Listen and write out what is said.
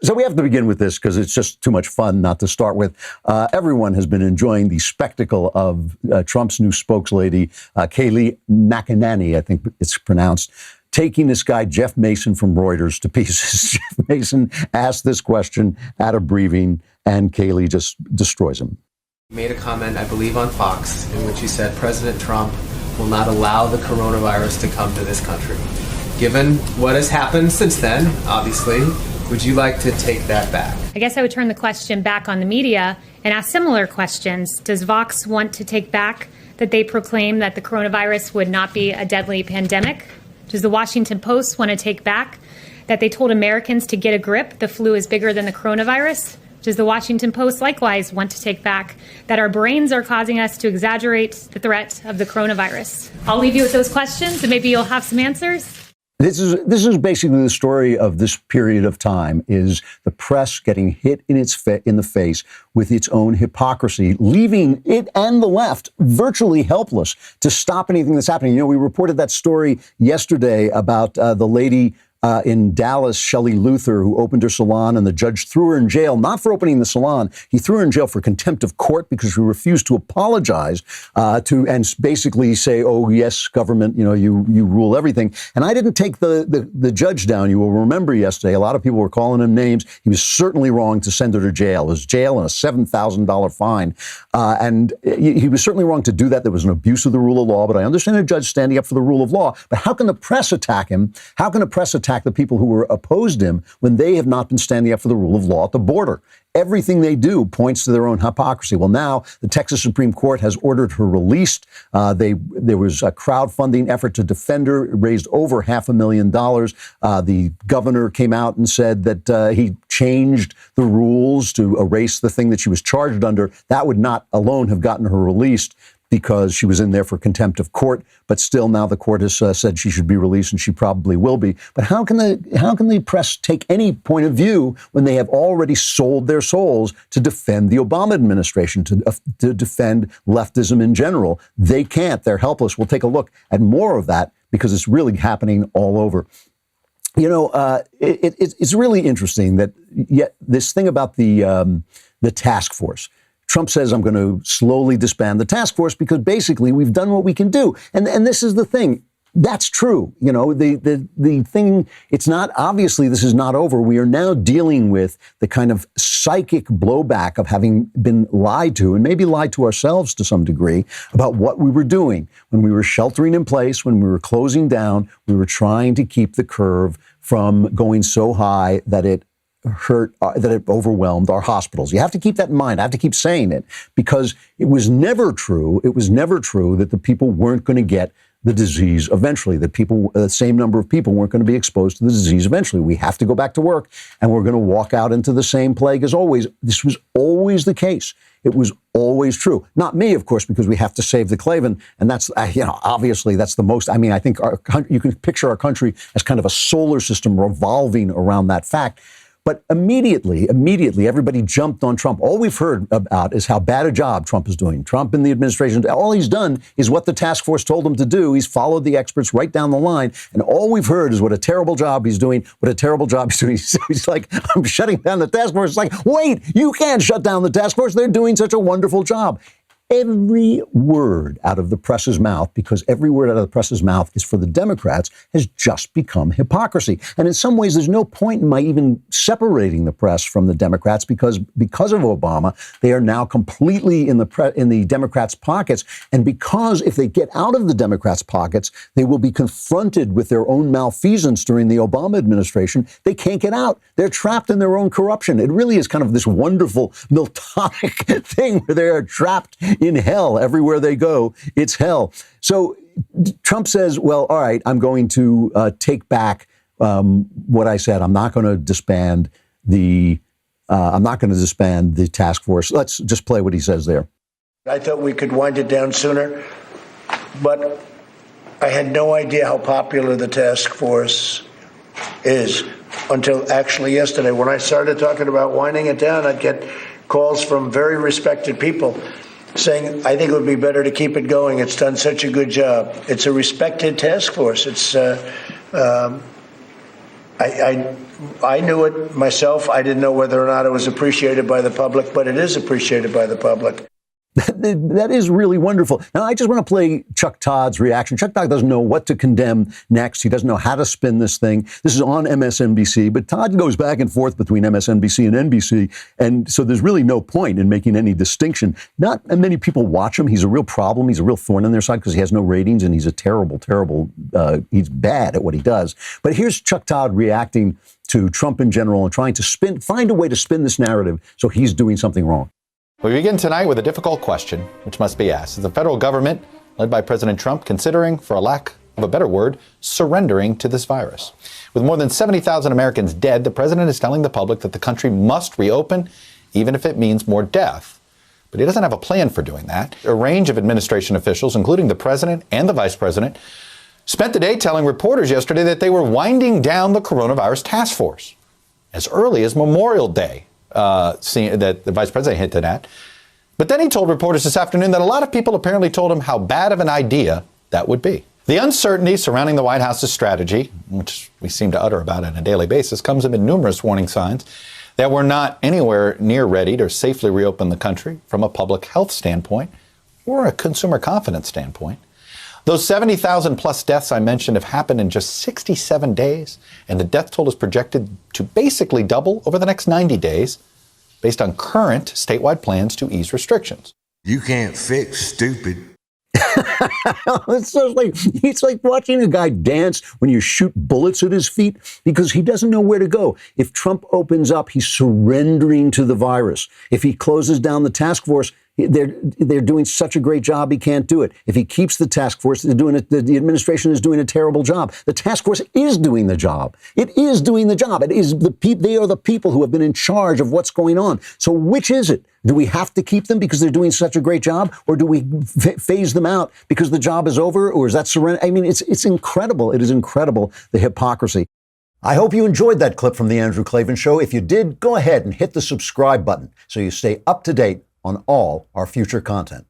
So we have to begin with this because it's just too much fun not to start with. Everyone has been enjoying the spectacle of Trump's new spokeslady, Kayleigh McEnany, I think it's pronounced, taking this guy, Jeff Mason from Reuters, to pieces. Jeff Mason asked this question at a briefing, and Kayleigh just destroys him. You made a comment, I believe, on Fox, in which you said President Trump will not allow the coronavirus to come to this country. Given what has happened since then, obviously, would you like to take that back? I guess I would turn the question back on the media and ask similar questions. Does Vox want to take back that they proclaim that the coronavirus would not be a deadly pandemic? Does the Washington Post want to take back that they told Americans to get a grip, the flu is bigger than the coronavirus? Does the Washington Post likewise want to take back that our brains are causing us to exaggerate the threat of the coronavirus? I'll leave you with those questions and maybe you'll have some answers. This is basically the story of this period of time, is the press getting hit in the face with its own hypocrisy, leaving it and the left virtually helpless to stop anything that's happening. You know, we reported that story yesterday about the lady in Dallas, Shelley Luther, who opened her salon, and the judge threw her in jail, not for opening the salon. He threw her in jail for contempt of court because she refused to apologize and basically say, oh, yes, government, you rule everything. And I didn't take the judge down. You will remember yesterday, a lot of people were calling him names. He was certainly wrong to send her to jail. It was jail and a $7,000 fine. And he was certainly wrong to do that. There was an abuse of the rule of law, but I understand a judge standing up for the rule of law. But how can the press attack him? How can the press attack the people who were opposed him when they have not been standing up for the rule of law at the border? Everything they do points to their own hypocrisy. Well, now the Texas Supreme Court has ordered her released. There was a crowdfunding effort to defend her. It raised over $500,000. The governor came out and said that he changed the rules to erase the thing that she was charged under. That would not alone have gotten her released, because she was in there for contempt of court. But still, now the court has said she should be released, and she probably will be. But how can the press take any point of view when they have already sold their souls to defend the Obama administration, to defend leftism in general? They can't. They're helpless. We'll take a look at more of that because it's really happening all over. You know, it's really interesting that yet this thing about the task force. Trump says, I'm going to slowly disband the task force because basically we've done what we can do. And this is the thing. That's true. You know, the thing, it's not, obviously this is not over. We are now dealing with the kind of psychic blowback of having been lied to, and maybe lied to ourselves to some degree, about what we were doing. When we were sheltering in place, when we were closing down, we were trying to keep the curve from going so high that it overwhelmed our hospitals. You have to keep that in mind. I have to keep saying it because it was never true. It was never true that the people weren't going to get the disease eventually, that the same number of people weren't going to be exposed to the disease eventually. We have to go back to work, and we're going to walk out into the same plague as always. This was always the case. It was always true. Not me, of course, because we have to save the Klavan, and that's, obviously that's the most, I think you can picture our country as kind of a solar system revolving around that fact. But immediately, everybody jumped on Trump. All we've heard about is how bad a job Trump is doing. Trump and the administration, all he's done is what the task force told him to do. He's followed the experts right down the line. And all we've heard is what a terrible job he's doing, He's like, I'm shutting down the task force. It's like, wait, you can't shut down the task force. They're doing such a wonderful job. Every word out of the press's mouth, because every word out of the press's mouth is for the Democrats, has just become hypocrisy. And in some ways, there's no point in my even separating the press from the Democrats because of Obama, they are now completely in the Democrats' pockets. And because if they get out of the Democrats' pockets, they will be confronted with their own malfeasance during the Obama administration. They can't get out. They're trapped in their own corruption. It really is kind of this wonderful Miltonic thing where they are trapped in hell. Everywhere they go, it's hell. So Trump says, well, all right, I'm going to take back what I said. I'm not going to disband the task force. Let's just play what he says there. I thought we could wind it down sooner, but I had no idea how popular the task force is until actually yesterday. When I started talking about winding it down, I'd get calls from very respected people saying, I think it would be better to keep it going. It's done such a good job. It's a respected task force. It's I knew it myself. I didn't know whether or not it was appreciated by the public, but it is appreciated by the public. That is really wonderful. Now, I just want to play Chuck Todd's reaction. Chuck Todd doesn't know what to condemn next. He doesn't know how to spin this thing. This is on MSNBC, but Todd goes back and forth between MSNBC and NBC, and so there's really no point in making any distinction. Not many people watch him. He's a real problem. He's a real thorn in their side because he has no ratings, and he's a terrible, he's bad at what he does. But here's Chuck Todd reacting to Trump in general and trying to find a way to spin this narrative so he's doing something wrong. We begin tonight with a difficult question, which must be asked. Is the federal government, led by President Trump, considering, for a lack of a better word, surrendering to this virus? With more than 70,000 Americans dead, the president is telling the public that the country must reopen, even if it means more death. But he doesn't have a plan for doing that. A range of administration officials, including the president and the vice president, spent the day telling reporters yesterday that they were winding down the coronavirus task force as early as Memorial Day. That the vice president hinted at. But then he told reporters this afternoon that a lot of people apparently told him how bad of an idea that would be. The uncertainty surrounding the White House's strategy, which we seem to utter about on a daily basis, comes amid numerous warning signs that we're not anywhere near ready to safely reopen the country from a public health standpoint or a consumer confidence standpoint. Those 70,000 plus deaths I mentioned have happened in just 67 days, and the death toll is projected to basically double over the next 90 days based on current statewide plans to ease restrictions. You can't fix stupid. It's like watching a guy dance when you shoot bullets at his feet because he doesn't know where to go. If Trump opens up, he's surrendering to the virus. If he closes down the task force, they're doing such a great job, he can't do it. If he keeps the task force, the administration is doing a terrible job. The task force is doing the job. It is doing the job. It is they are the people who have been in charge of what's going on. So which is it? Do we have to keep them because they're doing such a great job, or do we phase them out because the job is over, or is that surrender? I mean, it's incredible. It is incredible, the hypocrisy. I hope you enjoyed that clip from The Andrew Klavan Show. If you did, go ahead and hit the subscribe button so you stay up to date on all our future content.